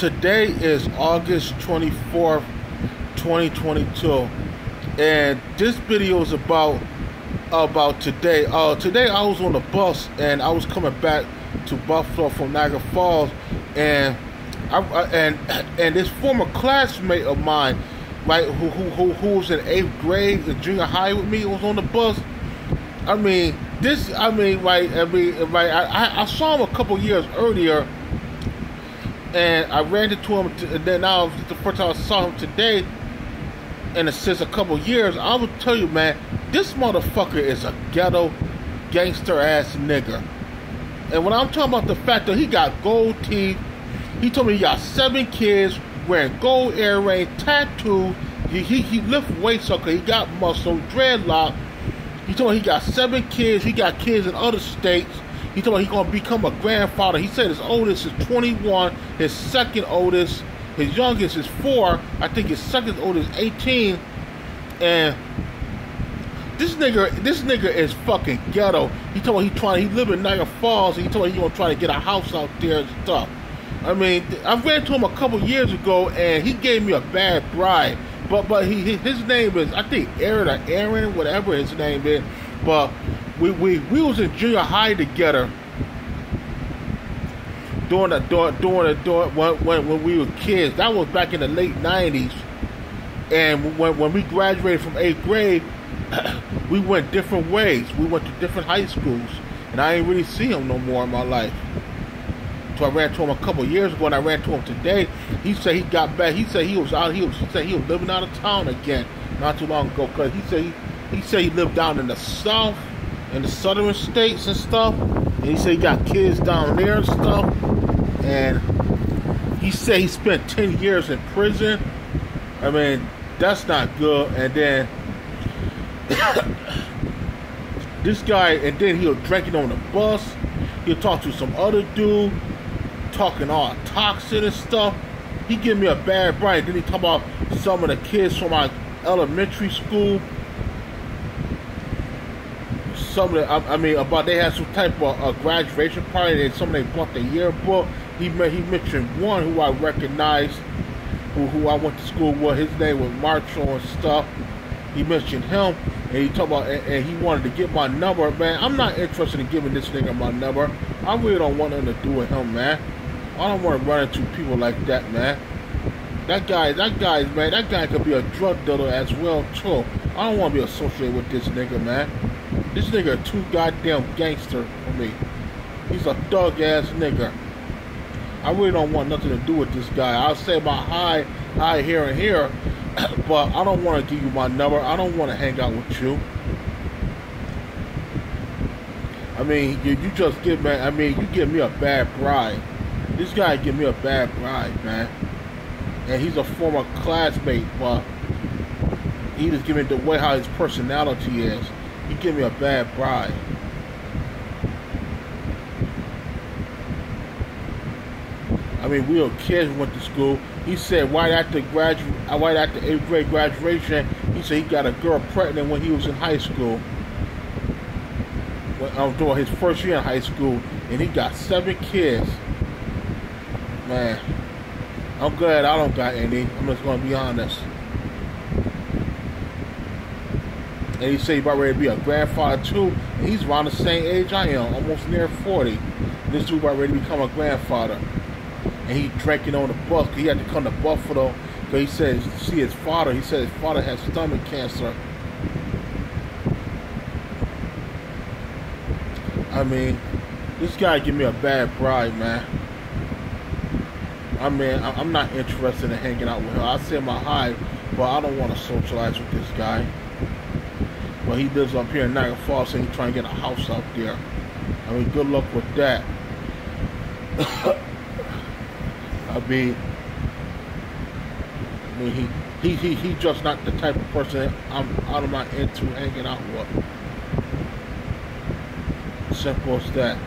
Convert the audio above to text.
Today is August 24th, 2022, and this video is about today. Today I was on the bus and I was coming back to Buffalo from Niagara Falls, and and this former classmate of mine, right, who was in 8th grade in junior high with me, was on the bus. I saw him a couple years earlier, and I ran into him, and then now this is the first time I saw him today, and since a couple years. I will tell you, man, this motherfucker is a ghetto, gangster ass nigga. And when I'm talking about the fact that he got gold teeth, he told me he got 7 kids, wearing gold earrings, tattoos. He lift weights up because he got muscle, dreadlock. He told me he got 7 kids. He got kids in other states. He told me he's going to become a grandfather. He said his oldest is 21. His second oldest, his youngest is 4. I think his second oldest is 18. And this nigga is fucking ghetto. He told me he live in Niagara Falls. And he told me he going to try to get a house out there and stuff. I mean, I ran to him a couple years ago, and he gave me a bad bribe. But his name is, I think, Aaron, whatever his name is. But we was in junior high together when we were kids. That was back in the late 90s. And when we graduated from 8th grade, we went different ways. We went to different high schools, and I ain't really see him no more in my life. So I ran to him a couple years ago, and I ran to him today. He said he got back. He said he was living out of town again not too long ago, because he said he lived down in the south, in the southern states and stuff. And he said he got kids down there and stuff. And he said he spent 10 years in prison. I mean, that's not good. And then this guy, and then he was drinking on the bus. He'll talk to some other dude, talking all toxic and stuff. He give me a bad bribe. Then he talk about some of the kids from my elementary school. About they had some type of graduation party, and somebody bought the yearbook. He mentioned one who I recognized, who I went to school with. His name was Marshall and stuff. He mentioned him, and he talked about, and he wanted to get my number. Man, I'm not interested in giving this nigga my number. I really don't want nothing to do with him, man. I don't want to run into people like that, man. That guy could be a drug dealer as well too. I don't want to be associated with this nigga, man. This nigga too goddamn gangster for me. He's a thug ass nigga. I really don't want nothing to do with this guy. I'll say about hi here and here, but I don't want to give you my number. I don't want to hang out with you. I mean, you just give me. I mean, you give me a bad bribe. This guy give me a bad bribe, man. And he's a former classmate, but he just give me the way how his personality is. He give me a bad bribe. I mean, we were kids, we went to school. He said right after 8th grade graduation, he said he got a girl pregnant when he was in high school. During his first year in high school, and he got 7 kids. Man, I'm glad I don't got any. I'm just gonna be honest. And he said he's about ready to be a grandfather too. And he's around the same age I am, almost near 40. This dude about ready to become a grandfather. And he drinking on the bus. He had to come to Buffalo because he said to see his father. He said his father has stomach cancer. I mean, this guy give me a bad bribe, man. I mean, I'm not interested in hanging out with him. I say my hi, but I don't want to socialize with this guy. But he lives up here in Niagara Falls, and he's trying to get a house out there. I mean, good luck with that. I mean, he just not the type of person I'm not into hanging out with. Simple as that.